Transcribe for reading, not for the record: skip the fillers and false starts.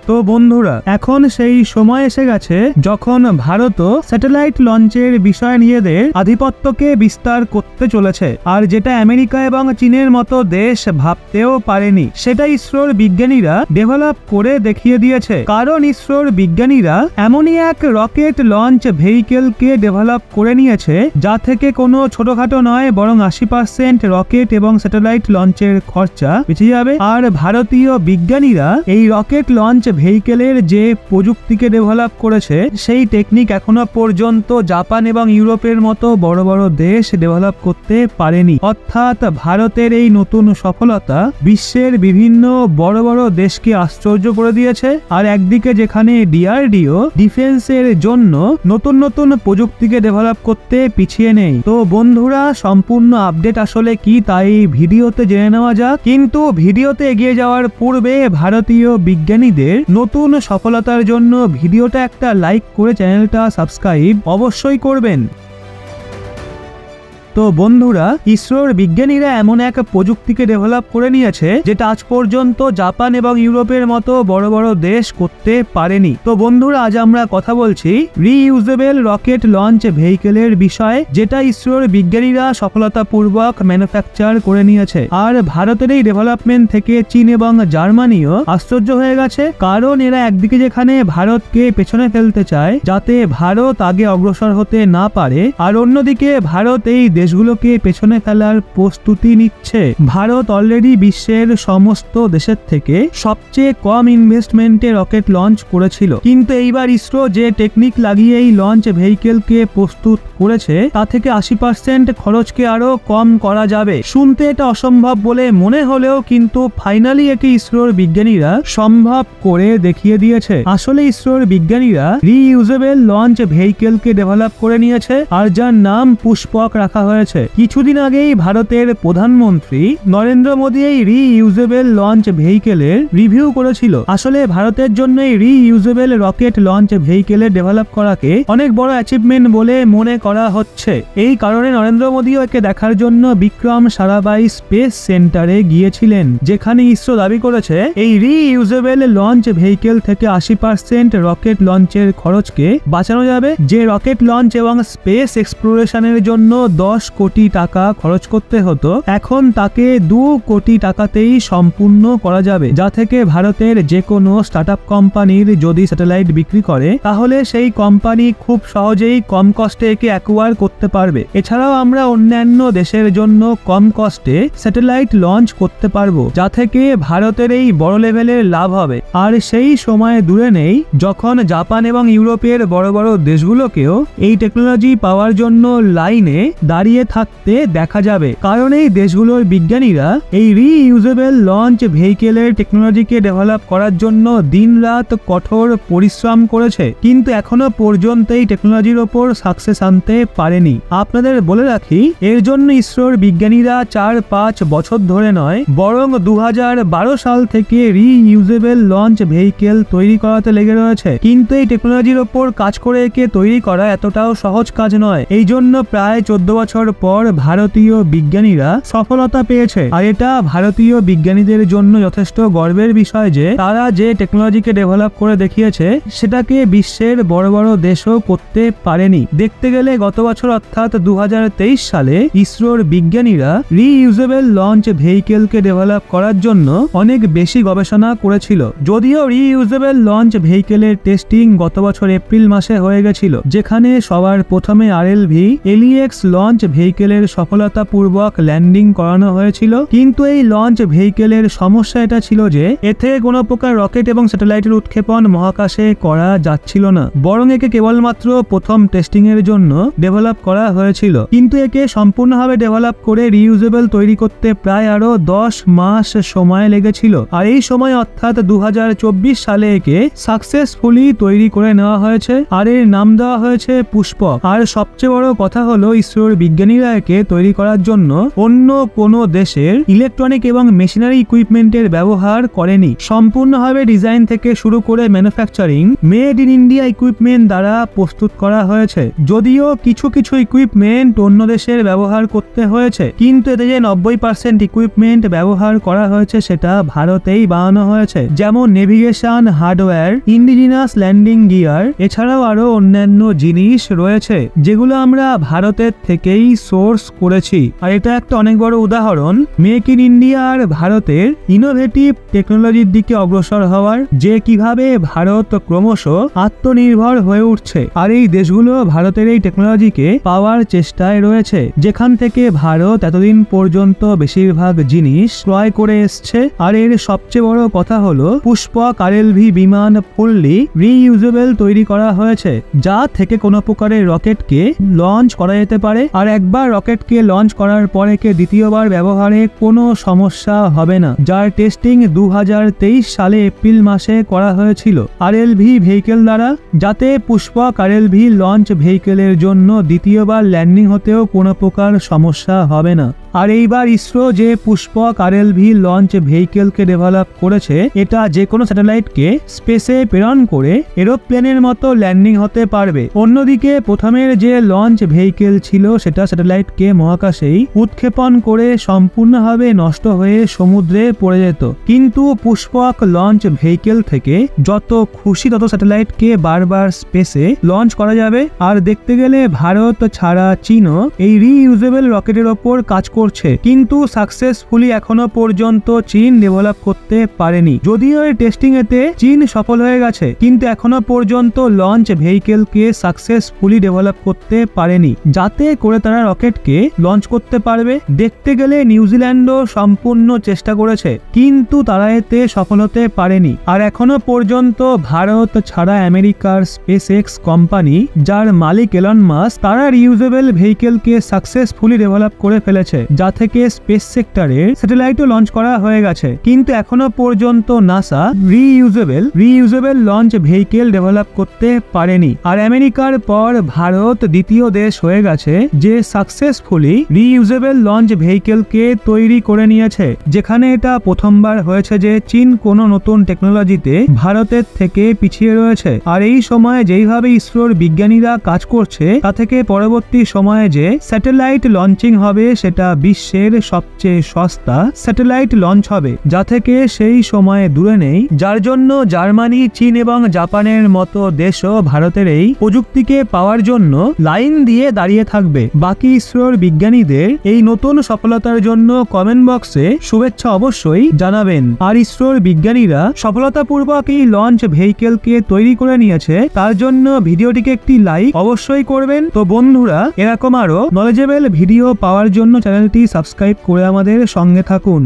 তো বন্ধুরা, এখন সেই সময় এসে গেছে যখন ভারতও স্যাটেলাইট লঞ্চের বিষয়ে নিজেদের আধিপত্যকে বিস্তার করতে চলেছে, আর যেটা আমেরিকা এবং চীনের মতো দেশ ভাবতেও পারেনি সেটা ইসরোর বিজ্ঞানীরা ডেভেলপ করে দেখিয়ে দিয়েছে। কারণ ইসরোর বিজ্ঞানীরা এমনই এক রকেট লঞ্চ ভেহিকেলকে ডেভেলপ করে নিয়েছে যা থেকে কোনো ছোটখাটো নয়, বরং 80% রকেট এবং স্যাটেলাইট লঞ্চের খরচা বেঁচে যাবে। আর ভারতীয় বিজ্ঞানীরা এই রকেট লঞ্চ ভেহিকেলের যে প্রযুক্তিকে ডেভেলপ করেছে সেই টেকনিক এখনো পর্যন্ত জাপান এবং ইউরোপের মতো বড় বড় দেশ ডেভেলপ করতে পারেনি। অর্থাৎ ভারতের এই নতুন সফলতা বিশ্বের বিভিন্ন বড় বড় দেশকে আশ্চর্য করে দিয়েছে। আর একদিকে যেখানে ডিআরডিও ডিফেন্সের জন্য নতুন নতুন প্রযুক্তিকে ডেভেলপ করতে পিছিয়ে নেই। তো বন্ধুরা, সম্পূর্ণ আপডেট আসলে কি তাই ভিডিওতে জেনে নেওয়া যাক। কিন্তু ভিডিওতে এগিয়ে যাওয়ার পূর্বে ভারতীয় বিজ্ঞানীদের নতুন সফলতার জন্য ভিডিওটা একটা লাইক করে চ্যানেলটা সাবস্ক্রাইব অবশ্যই করবেন। তো বন্ধুরা, ইসরোর বিজ্ঞানীরা এমন এক প্রযুক্তিকে ডেভেলপ করে নিয়েছে যেটা আজ পর্যন্ত জাপান এবং ইউরোপের মতো বড় বড় দেশ করতে পারেনি। তো বন্ধুরা, আজ আমরা কথা বলছি রিইউজেবল রকেট লঞ্চ ভেহিকেলের বিষয়ে, যেটা ইসরোর বিজ্ঞানীরা সফলতাপূর্বক ম্যানুফ্যাকচার করে নিয়েছে। আর ভারতের এই ডেভেলপমেন্ট থেকে চীন এবং জার্মানিও আশ্চর্য হয়ে গেছে, কারণ এরা একদিকে যেখানে ভারতকে পেছনে ফেলতে চায় যাতে ভারত আগে অগ্রসর হতে না পারে, আর অন্যদিকে ভারত এই দেশগুলোকে পেছনে ফেলার প্রস্তুতি নিচ্ছে। ভারত অলরেডি বিশ্বের সমস্ত দেশের থেকে সবচেয়ে কম ইনভেস্টমেন্টে রকেট লঞ্চ করেছিল, কিন্তু এইবার ইসরো যে টেকনিক লাগিয়ে এই লঞ্চ ভেহিকেলকে প্রস্তুত করেছে তা থেকে 80% খরচকে আরো কম করা যাবে। শুনতে এটা অসম্ভব বলে মনে হলেও কিন্তু ফাইনালি একে ইসরোর বিজ্ঞানীরা সম্ভব করে দেখিয়ে দিয়েছে। আসলে ইসরোর বিজ্ঞানীরা রিইউজেবল লঞ্চ ভেহিকেলকে ডেভেলপ করে নিয়েছে, আর যার নাম পুষ্পক রাখা হয়েছে। কিছুদিন আগেই ভারতের প্রধানমন্ত্রী নরেন্দ্র মোদী এই রিইউজেবল লঞ্চ ভেহিকেলের রিভিউ করেছিল। আসলে ভারতের জন্য এই রিইউজেবল রকেট লঞ্চ ভেহিকেলের ডেভেলপ করাকে অনেক বড় অ্যাচিভমেন্ট বলে মনে করা হচ্ছে। এই কারণে নরেন্দ্র মোদীও একে দেখার জন্য বিক্রম সারাভাই স্পেস সেন্টারে গিয়েছিলেন, যেখানে ইসরো দাবি করেছে এই রিইউজেবল লঞ্চ ভেহিকেল থেকে 80% রকেট লঞ্চের খরচকে বাঁচানো যাবে। যে রকেট লঞ্চ এবং স্পেস এক্সপ্লোরেশনের জন্য 10 কোটি টাকা খরচ করতে হতো, এখন তাকে 2 কোটি টাকাতেই সম্পূর্ণ করা যাবে, যা থেকে ভারতের যে কোনো স্টার্টআপ কোম্পানির যদি স্যাটেলাইট বিক্রি করে তাহলে সেই কোম্পানি খুব সহজেই কম কস্টে একে অ্যাকোয়ার করতে পারবে। এছাড়াও আমরা অন্যান্য দেশের জন্য কম কস্টে স্যাটেলাইট লঞ্চ করতে পারবো, যা থেকে ভারতের এই বড় লেভেলের লাভ হবে। আর সেই সময় দূরে নেই যখন জাপান এবং ইউরোপের বড় বড় দেশগুলোকেও এই টেকনোলজি পাওয়ার জন্য লাইনে দাঁড়িয়ে থাকতে দেখা যাবে, কারণ এই দেশগুলোর বিজ্ঞানীরা এই রিইউজেবল লঞ্চ ভেহিকেলের টেকনোলজিকে ডেভেলপ করার জন্য দিনরাত কঠোর পরিশ্রম করেছে, কিন্তু এখনো পর্যন্ত এই টেকনোলজির ওপর সাকসেস আনতে পারেনি। আপনাদের বলে রাখি, এর জন্য ইসরোর বিজ্ঞানীরা 4-5 বছর ধরে নয়, বরং 2012 সাল থেকে রিইউজেবল লঞ্চ ভেহিকেল তৈরি করাতে লেগে রয়েছে। কিন্তু এই টেকনোলজির ওপর কাজ করে একে তৈরি করা এতটাও সহজ কাজ নয়। এই জন্য প্রায় 14 বছর পর ভারতীয় বিজ্ঞানীরা সফলতা পেয়েছে। আর এটা ভারতীয় বিজ্ঞানীদের জন্য যথেষ্ট গর্বের বিষয় যে তারা যে টেকনোলজিকে ডেভেলপ করে দেখিয়েছে সেটাকে বিশ্বের বড় বড় দেশও করতে পারেনি। দেখতে গেলে গত বছর অর্থাৎ 2023 সালে ইসরোর বিজ্ঞানীরা রিইউজেবল লঞ্চ ভেহিকেলকে ডেভেলপ করার জন্য অনেক বেশি গবেষণা করেছিল। যদিও রিইউজেবল লঞ্চ ভেহিকেলের টেস্টিং গত বছর এপ্রিল মাসে হয়ে গেছিল, যেখানে সবার প্রথমে আরএলভি এলিএক্স লঞ্চ ভেহিকেলের সফলতাপূর্বক ল্যান্ডিং করানো হয়েছিল। কিন্তু এই লঞ্চ ভেহিকেলের সমস্যা এটা ছিল যে এতে কোনো প্রকার রকেট এবং স্যাটেলাইটের উৎক্ষেপণ মহাকাশে করা যাচ্ছিল না, বরং একে কেবলমাত্র প্রথম টেস্টিং এর জন্য ডেভেলপ করা হয়েছিল। কিন্তু একে সম্পূর্ণভাবে ডেভেলপ করে রিইউজেবল তৈরি করতে প্রায় আরো 10 মাস সময় লেগেছিল। আর এই সময় অর্থাৎ 2024 সালে একে সাকসেসফুলি তৈরি করে নেওয়া হয়েছে, আর এর নাম দেওয়া হয়েছে পুষ্পক। আর সবচেয়ে বড় কথা হলো ইসরোর বিজ্ঞানী বিজ্ঞানীরা একে তৈরি করার জন্য অন্য কোনো দেশের ইলেকট্রনিক এবং মেশিনারি ইকুইপমেন্টের ব্যবহার করেনি। সম্পূর্ণভাবে ডিজাইন থেকে শুরু করে manufacturing made in India equipment দ্বারা প্রস্তুত করা হয়েছে। যদিও কিছু কিছু ইকুইপমেন্ট অন্য দেশের ব্যবহার করতে হয়েছে, কিন্তু এতে যে 90% ইকুইপমেন্ট ব্যবহার করা হয়েছে সেটা ভারতেই বানানো হয়েছে। যেমন navigation hardware, indigenous landing gear, এছাড়াও আরো অন্যান্য জিনিস রয়েছে যেগুলো আমরা ভারতের থেকেই সোর্স করেছি। আর এটা একটা অনেক বড় উদাহরণ মেক ইন ইন্ডিয়া আর ভারতের ইনোভেটিভ টেকনোলজির দিকে অগ্রসর হওয়ার, যে কিভাবে ভারত ক্রমশ আত্মনির্ভর হয়ে উঠছে। আর এই দেশগুলো ভারতের এই টেকনোলজিকে পাওয়ার চেষ্টায় রয়েছে, যেখান থেকে ভারত এতদিন পর্যন্ত বেশিরভাগ জিনিস ক্রয় করে এসছে। আর এর সবচেয়ে বড় কথা হলো পুষ্পক RLV বিমান ফুললি রিইউজেবল তৈরি করা হয়েছে, যা থেকে কোনো প্রকারের রকেটকে লঞ্চ করা যেতে পারে। আর একবার রকেটকে লঞ্চ করার পরে দ্বিতীয়বার ব্যবহারে কোনো সমস্যা হবে না, যার টেস্টিং 2023 সালে এপ্রিল মাসে করা হয়েছিল RLV ভেহিকেল দ্বারা, যাতে পুষ্পক RLV লঞ্চ ভেহিকেলের জন্য দ্বিতীয়বার ল্যান্ডিং হতেও কোনো প্রকার সমস্যা হবে না। আর এইবার ইসরো যে পুষ্পক RLV লঞ্চ ভেহিকেলকে ডেভেলপ করেছে, এটা যে কোনো স্যাটেলাইটকে স্পেসে প্রেরণ করে এরোপ্লেনের মতো ল্যান্ডিং হতে পারবে। অন্যদিকে প্রথমের যে লঞ্চ ভেহিকেল ছিল সেটা স্যাটেলাইটকে মহাকাশেই উৎক্ষেপণ করে সম্পূর্ণভাবে নষ্ট হয়ে সমুদ্রে পড়ে যেত, কিন্তু পুষ্পক লঞ্চ ভেহিকেল থেকে যত খুশি তত স্যাটেলাইটকে বারবার স্পেসে লঞ্চ করা যাবে। আর দেখতে গেলে ভারত ছাড়া চীনও এই রিইউজেবল রকেটের ওপর কাজ করছে, কিন্তু সাকসেসফুলি এখনো পর্যন্ত চীন ডেভেলপ করতে পারেনি। যদিও এই টেস্টিং এতে চীন সফল হয়ে গেছে, কিন্তু এখনো পর্যন্ত লঞ্চ ভেহিকেলকে সাকসেসফুলি ডেভেলপ করতে পারেনি, যাতে করে তারা রকেটকে লঞ্চ করতে পারবে। দেখতে গেলে নিউজিল্যান্ডও সম্পূর্ণ চেষ্টা করেছে, কিন্তু তারা এতে সফল হতে পারেনি। আর এখনো পর্যন্ত ভারত ছাড়া আমেরিকার SpaceX কোম্পানি, যার মালিক এলন মাস্ক, তারা রিইউজেবল ভেহিকেলকে সাকসেসফুলি ডেভেলপ করে ফেলেছে, যা থেকে স্পেস সেক্টরের স্যাটেলাইটও লঞ্চ করা হয়ে গেছে। কিন্তু এখনো পর্যন্ত NASA reusable launch vehicle develop করতে পারেনি। আর আমেরিকার পর ভারত দ্বিতীয় দেশ হয়ে গেছে যে সাকসেসফুলি রিইউজেবল লঞ্চ ভেহিকেলকে তৈরি করে নিয়েছে, যেখানে এটা প্রথমবার হয়েছে যে চীন কোনো নতুন টেকনোলজিতে ভারতের থেকে পিছিয়ে রয়েছে। আর এই সময়ে যেইভাবে ইসরোর বিজ্ঞানীরা কাজ করছে, তা থেকে পরবর্তী সময়ে যে স্যাটেলাইট লঞ্চিং হবে সেটা বিশ্বের সবচেয়ে সস্তা স্যাটেলাইট লঞ্চ হবে, যা থেকে সেই সময়ে দূরে নেই, যার জন্য জার্মানি, চীন এবং জাপানের মতো দেশও ভারতের এই প্রযুক্তিকে পাওয়ার জন্য লাইন দিয়ে দাঁড়িয়ে থাকবে। বাকি ইসরোর বিজ্ঞানীদের এই নতুন সফলতার জন্য কমেন্ট বক্সে শুভেচ্ছা অবশ্যই জানাবেন। আর ইসরোর বিজ্ঞানীরা সফলতাপূর্বক এই লঞ্চ ভেহিকেলকে তৈরি করে নিয়েছে, তার জন্য ভিডিওটিকে একটি লাইক অবশ্যই করবেন। তো বন্ধুরা, এরকম আরো নলেজেবল ভিডিও পাওয়ার জন্য চ্যানেলটি সাবস্ক্রাইব করে আমাদের সঙ্গে থাকুন।